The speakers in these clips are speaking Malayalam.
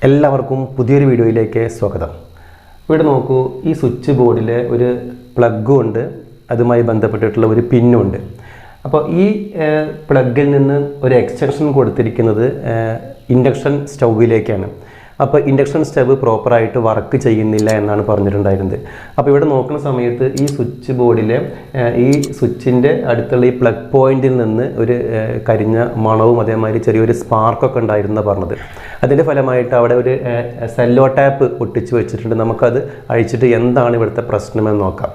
എല്ലാവർക്കും പുതിയൊരു വീഡിയോയിലേക്ക് സ്വാഗതം. ഇവിടെ നോക്കൂ, ഈ സ്വിച്ച് ബോർഡിൽ ഒരു പ്ലഗും ഉണ്ട്, അതുമായി ബന്ധപ്പെട്ടിട്ടുള്ള ഒരു പിന്നും ഉണ്ട്. അപ്പോൾ ഈ പ്ലഗിൽ നിന്ന് ഒരു എക്സ്റ്റൻഷൻ കൊടുത്തിരിക്കുന്നത് ഇൻഡക്ഷൻ സ്റ്റൗവിലേക്കാണ്. അപ്പോൾ ഇൻഡക്ഷൻ സ്റ്റവ് പ്രോപ്പറായിട്ട് വർക്ക് ചെയ്യുന്നില്ല എന്നാണ് പറഞ്ഞിട്ടുണ്ടായിരുന്നത്. അപ്പോൾ ഇവിടെ നോക്കുന്ന സമയത്ത് ഈ സ്വിച്ച് ബോർഡിലെ ഈ സ്വിച്ചിൻ്റെ അടുത്തുള്ള ഈ പ്ലഗ് പോയിന്റിൽ നിന്ന് ഒരു കരിഞ്ഞ മണവും അതേമാതിരി ചെറിയൊരു സ്പാർക്കൊക്കെ ഉണ്ടായിരുന്നു പറഞ്ഞത്. അതിൻ്റെ ഫലമായിട്ട് അവിടെ ഒരു സെല്ലോ ടാപ്പ് ഒട്ടിച്ച് വെച്ചിട്ടുണ്ട്. നമുക്കത് അഴിച്ചിട്ട് എന്താണ് ഇവിടുത്തെ പ്രശ്നമെന്ന് നോക്കാം.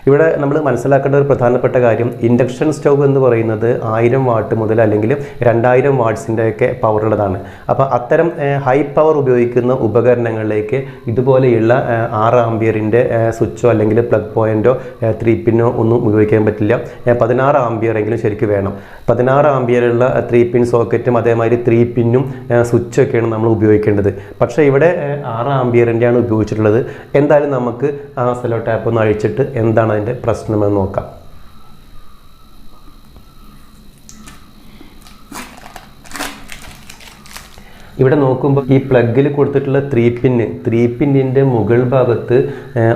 ഇവിടെ നമ്മൾ മനസ്സിലാക്കേണ്ട ഒരു പ്രധാനപ്പെട്ട കാര്യം, ഇൻഡക്ഷൻ സ്റ്റൗവ് എന്ന് പറയുന്നത് 1000 വാട്ട് മുതൽ അല്ലെങ്കിൽ 2000 വാട്ട്സിൻ്റെയൊക്കെ പവറുള്ളതാണ്. അപ്പോൾ അത്തരം ഹൈ പവർ ഉപയോഗിക്കുന്ന ഉപകരണങ്ങളിലേക്ക് ഇതുപോലെയുള്ള 6 ആംപിയറിൻ്റെ സ്വിച്ചോ അല്ലെങ്കിൽ പ്ലഗ് പോയിൻറ്റോ 3 പിന്നോ ഒന്നും ഉപയോഗിക്കാൻ പറ്റില്ല. 16 ആംപിയറെങ്കിലും ശരിക്കും വേണം. 16 ആംപിയറുള്ള 3 പിൻ സോക്കറ്റും അതേമാതിരി 3 പിന്നും സ്വിച്ചൊക്കെയാണ് നമ്മൾ ഉപയോഗിക്കേണ്ടത്. പക്ഷേ ഇവിടെ 6 ആംപിയറിൻ്റെയാണ് ഉപയോഗിച്ചിട്ടുള്ളത്. എന്തായാലും നമുക്ക് ആ സെല്ലോ ടാപ്പ് ഒന്ന് അഴിച്ചിട്ട് എന്താണ് അതിൻ്റെ പ്രശ്നമെന്ന് നോക്കാം. ഇവിടെ നോക്കുമ്പോൾ ഈ പ്ലഗിൽ കൊടുത്തിട്ടുള്ള 3 പിന്നിൻ്റെ മുകൾ ഭാഗത്ത്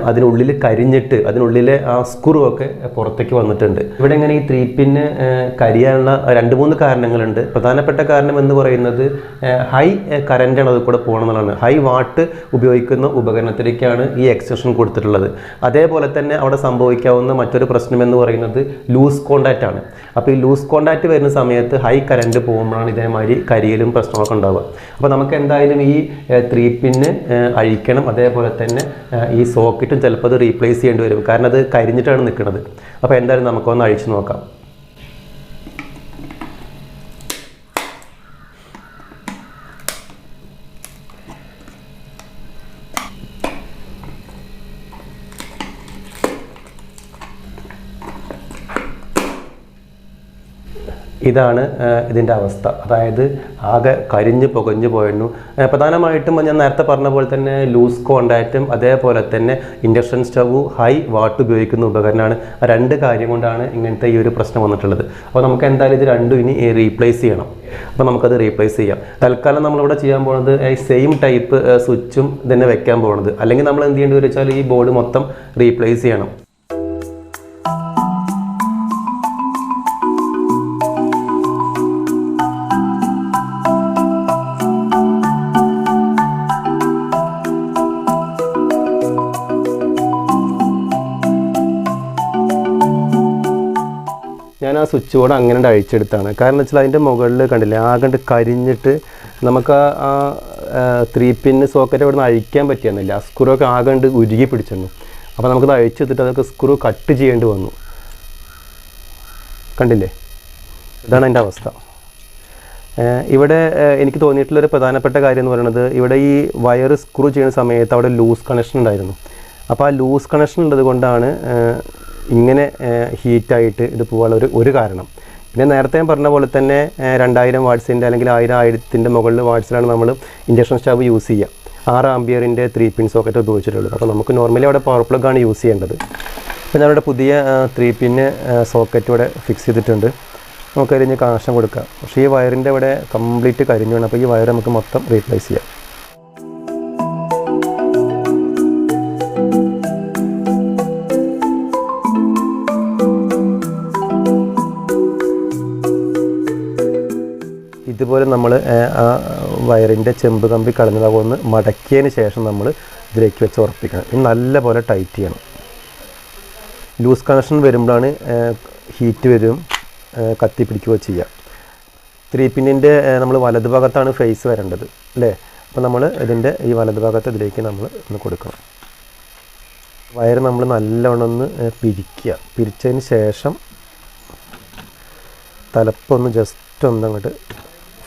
അതിനുള്ളിൽ കരിഞ്ഞിട്ട് അതിനുള്ളിലെ ആ സ്ക്രൂ ഒക്കെ പുറത്തേക്ക് വന്നിട്ടുണ്ട്. ഇവിടെ ഇങ്ങനെ ഈ 3 പിന്ന് കരിയാനുള്ള 2-3 കാരണങ്ങളുണ്ട്. പ്രധാനപ്പെട്ട കാരണം എന്ന് പറയുന്നത് ഹൈ കറൻ്റാണ് അത് കൂടെ പോകണമെന്നുള്ളതാണ്. ഹൈ വാട്ട് ഉപയോഗിക്കുന്ന ഉപകരണത്തിലേക്കാണ് ഈ എക്സ്റ്റൻഷൻ കൊടുത്തിട്ടുള്ളത്. അതേപോലെ തന്നെ അവിടെ സംഭവിക്കാവുന്ന മറ്റൊരു പ്രശ്നം എന്ന് പറയുന്നത് ലൂസ് കോണ്ടാക്റ്റ് ആണ്. അപ്പോൾ ഈ ലൂസ് കോണ്ടാക്റ്റ് വരുന്ന സമയത്ത് ഹൈ കറണ്ട് പോകുമ്പോഴാണ് ഇതേമാതിരി കരിയലും പ്രശ്നമൊക്കെ ഉണ്ടാവുക. അപ്പോൾ നമുക്ക് എന്തായാലും ഈ 3 പിന്ന് അഴിക്കണം. അതേപോലെ തന്നെ ഈ സോക്കറ്റും ചിലപ്പോൾ അത് റീപ്ലേസ് ചെയ്യേണ്ടി വരും, കാരണം അത് കരിഞ്ഞിട്ടാണ് നിൽക്കുന്നത്. അപ്പോൾ എന്തായാലും നമുക്കൊന്ന് അഴിച്ചു നോക്കാം. ഇതാണ് ഇതിൻ്റെ അവസ്ഥ. അതായത് ആകെ കരിഞ്ഞ് പുകഞ്ഞു പോയിരുന്നു. പ്രധാനമായിട്ടും ഞാൻ നേരത്തെ പറഞ്ഞ പോലെ തന്നെ ലൂസ് കോണ്ടാക്റ്റും അതേപോലെ തന്നെ ഇൻഡക്ഷൻ സ്റ്റവ് ഹൈ വാട്ട് ഉപയോഗിക്കുന്ന ഉപകരണമാണ്. 2 കാര്യം കൊണ്ടാണ് ഇങ്ങനത്തെ ഈ ഒരു പ്രശ്നം വന്നിട്ടുള്ളത്. അപ്പോൾ നമുക്ക് എന്തായാലും ഇത് രണ്ടും ഇനി റീപ്ലേസ് ചെയ്യണം. അപ്പോൾ നമുക്കത് റീപ്ലേസ് ചെയ്യാം. തൽക്കാലം നമ്മളിവിടെ ചെയ്യാൻ പോകുന്നത് സെയിം ടൈപ്പ് സ്വിച്ചും തന്നെ വെക്കാൻ പോകുന്നത്. അല്ലെങ്കിൽ നമ്മൾ എന്ത് ചെയ്യേണ്ടി വെച്ചാൽ ഈ ബോർഡ് മൊത്തം റീപ്ലേസ് ചെയ്യണം. ഞാൻ ആ സ്വിച്ച് ബോർഡ് അങ്ങനെ അഴിച്ചെടുത്താണ്. കാരണം വെച്ചാൽ അതിൻ്റെ മുകളിൽ കണ്ടില്ലേ, ആകണ്ട് കരിഞ്ഞിട്ട് നമുക്ക് ആ 3 പിന്ന് സോക്കറ്റ് അവിടെ നിന്ന് അഴിക്കാൻ പറ്റിയെന്നില്ല. ആ സ്ക്രൂ ഒക്കെ ആകണ്ട് ഉരുകി പിടിച്ചിരുന്നു. അപ്പോൾ നമുക്കത് അഴിച്ചെടുത്തിട്ട് അതൊക്കെ സ്ക്രൂ കട്ട് ചെയ്യേണ്ടി വന്നു. കണ്ടില്ലേ, ഇതാണ് അതിൻ്റെ അവസ്ഥ. ഇവിടെ എനിക്ക് തോന്നിയിട്ടുള്ളൊരു പ്രധാനപ്പെട്ട കാര്യം എന്ന് പറയുന്നത്, ഇവിടെ ഈ വയർ സ്ക്രൂ ചെയ്യുന്ന സമയത്ത് അവിടെ ലൂസ് കണക്ഷൻ ഉണ്ടായിരുന്നു. അപ്പോൾ ആ ലൂസ് കണക്ഷൻ ഉള്ളത് കൊണ്ടാണ് ഇങ്ങനെ ഹീറ്റായിട്ട് ഇത് പോകാനുള്ള ഒരു കാരണം. പിന്നെ നേരത്തെ ഞാൻ പറഞ്ഞ പോലെ തന്നെ 2000 വാട്ട്സിൻ്റെ അല്ലെങ്കിൽ 1000-1000 മുകളിൽ വാട്ട്സിലാണ് നമ്മൾ ഇൻഡക്ഷൻ സ്റ്റവ് യൂസ് ചെയ്യുക. 6 ആംപിയറിൻ്റെ 3 പിൻ സോക്കറ്റ് ഉപയോഗിച്ചിട്ടുള്ളത്. അപ്പോൾ നമുക്ക് നോർമലി അവിടെ പവർ പ്ലഗാണ് യൂസ് ചെയ്യേണ്ടത്. അപ്പോൾ ഞാനിവിടെ പുതിയ 3 പിന്ന് സോക്കറ്റ് ഇവിടെ ഫിക്സ് ചെയ്തിട്ടുണ്ട്. നമുക്ക് കരിഞ്ഞ് കണക്ഷൻ കൊടുക്കാം. പക്ഷേ ഈ വയറിൻ്റെ ഇവിടെ കംപ്ലീറ്റ് കരിഞ്ഞു വേണം. അപ്പോൾ ഈ വയർ നമുക്ക് മൊത്തം റീപ്ലേസ് ചെയ്യാം. ഇതുപോലെ നമ്മൾ ആ വയറിൻ്റെ ചെമ്പ് കമ്പി കളഞ്ഞതാകുമെന്ന് മടക്കിയതിന് ശേഷം നമ്മൾ ഇതിലേക്ക് വെച്ച് ഉറപ്പിക്കണം. ഇത് നല്ല പോലെ ടൈറ്റ് ചെയ്യണം. ലൂസ് കണക്ഷൻ വരുമ്പോഴാണ് ഹീറ്റ് വരും, കത്തി പിടിക്കുകയോ ചെയ്യുക. 3 പിന്നിൻ്റെ നമ്മൾ വലതുഭാഗത്താണ് ഫേസ് വരേണ്ടത് അല്ലേ. അപ്പോൾ നമ്മൾ ഇതിൻ്റെ ഈ വലതുഭാഗത്ത് ഇതിലേക്ക് നമ്മൾ ഒന്ന് കൊടുക്കണം. വയർ നമ്മൾ നല്ലവണ്ണം ഒന്ന് പിരിക്കുക. പിരിച്ചതിന് ശേഷം തലപ്പൊന്ന് ജസ്റ്റ് ഒന്നങ്ങോട്ട്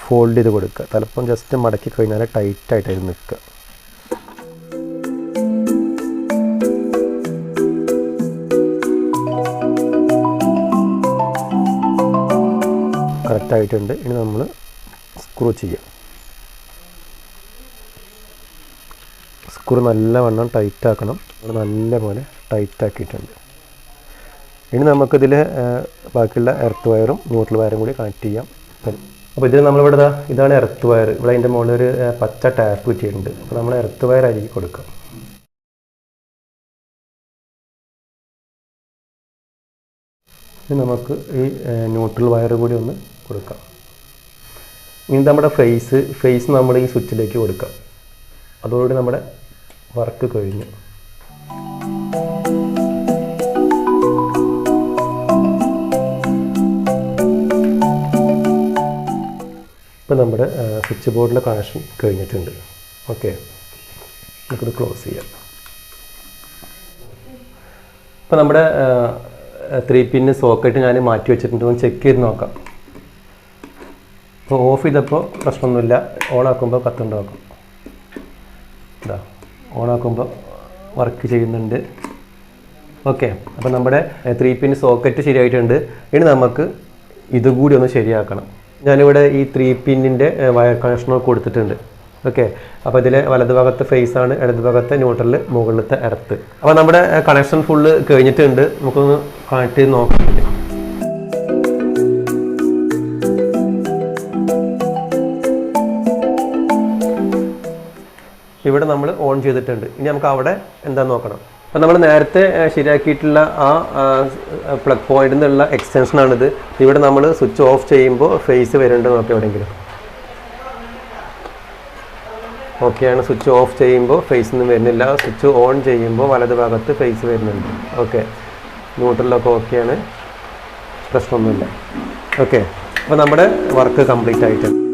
ഫോൾഡ് ചെയ്ത് കൊടുക്കുക. തലപ്പം ജസ്റ്റ് മടക്കി കഴിഞ്ഞാൽ ടൈറ്റായിട്ടായിരുന്നു നിൽക്കുക. കറക്റ്റായിട്ടുണ്ട്. ഇനി നമ്മൾ സ്ക്രൂ ചെയ്യാം. സ്ക്രൂ നല്ലവണ്ണം ടൈറ്റാക്കണം. നമ്മൾ നല്ലപോലെ ടൈറ്റാക്കിയിട്ടുണ്ട്. ഇനി നമുക്കിതിൽ ബാക്കിയുള്ള എർത്ത് വയറും ന്യൂട്രൽ വയറും കൂടി കണക്ട് ചെയ്യാം. അപ്പോൾ ഇതിൽ നമ്മളിവിടെ ഇതാണ് എർത്ത് വയർ. ഇവിടെ അതിൻ്റെ മുകളിൽ ഒരു പച്ച ടാപ്പ് കിട്ടിയിട്ടുണ്ട്. അപ്പോൾ നമ്മൾ എർത്ത് വയർ അരികെ കൊടുക്കാം. ഇനി നമുക്ക് ഈ ന്യൂട്രൽ വയർ കൂടി ഒന്ന് കൊടുക്കാം. ഇനി നമ്മുടെ ഫേസ് നമ്മൾ ഈ സ്വിച്ചിലേക്ക് കൊടുക്കാം. അതോടുകൂടി നമ്മുടെ വർക്ക് കഴിഞ്ഞു. ഇപ്പോൾ നമ്മുടെ സ്വിച്ച് ബോർഡിലെ കണക്ഷൻ കഴിഞ്ഞിട്ടുണ്ട്. ഓക്കെ, നമുക്കിത് ക്ലോസ് ചെയ്യാം. ഇപ്പോൾ നമ്മുടെ 3 പിൻ സോക്കറ്റ് ഞാൻ മാറ്റി വെച്ചിട്ടുണ്ട്. ഒന്ന് ചെക്ക് ചെയ്ത് നോക്കാം. അപ്പോൾ ഓഫ് ചെയ്തപ്പോൾ പ്രശ്നമൊന്നുമില്ല. ഓണാക്കുമ്പോൾ കത്തുണ്ടാക്കും. ഇതാ ഓണാക്കുമ്പോൾ വർക്ക് ചെയ്യുന്നുണ്ട്. ഓക്കെ, അപ്പോൾ നമ്മുടെ 3 പിൻ സോക്കറ്റ് ശരിയായിട്ടുണ്ട്. ഇനി നമുക്ക് ഇതുകൂടി ഒന്ന് ശരിയാക്കണം. ഞാനിവിടെ ഈ 3 പിന്നിൻ്റെ വയർ കണക്ഷനുകൾ കൊടുത്തിട്ടുണ്ട്. ഓക്കെ, അപ്പോൾ ഇതിൽ വലതുഭാഗത്തെ ഫേസാണ്, ഇടതുഭാഗത്തെ ന്യൂട്രൽ, മുകളിലത്തെ എർത്ത്. അപ്പോൾ നമ്മുടെ കണക്ഷൻ ഫുള്ള് കഴിഞ്ഞിട്ടുണ്ട്. നമുക്കൊന്ന് കണക്ട് ചെയ്ത് നോക്കാം. ഇവിടെ നമ്മൾ ഓൺ ചെയ്തിട്ടുണ്ട്. ഇനി നമുക്ക് അവിടെ എന്താണെന്ന് നോക്കണം. അപ്പോൾ നമ്മൾ നേരത്തെ ശരിയാക്കിയിട്ടുള്ള ആ പ്ലഗ് പോയിന്റിൽ നിന്നുള്ള എക്സ്റ്റൻഷനാണിത്. ഇവിടെ നമ്മൾ സ്വിച്ച് ഓഫ് ചെയ്യുമ്പോൾ ഫേസ് വരുന്നുണ്ട് നോക്കാം എവിടെയെങ്കിലും. ഓക്കെയാണ്, സ്വിച്ച് ഓഫ് ചെയ്യുമ്പോൾ ഫേസ് ഒന്നും വരുന്നില്ല. സ്വിച്ച് ഓൺ ചെയ്യുമ്പോൾ വലത് ഭാഗത്ത് ഫേസ് വരുന്നുണ്ട്. ഓക്കെ, ന്യൂട്രലൊക്കെ ഓക്കെയാണ്, പ്രശ്നമൊന്നുമില്ല. ഓക്കെ, അപ്പോൾ നമ്മുടെ വർക്ക് കംപ്ലീറ്റ് ആയിട്ടുണ്ട്.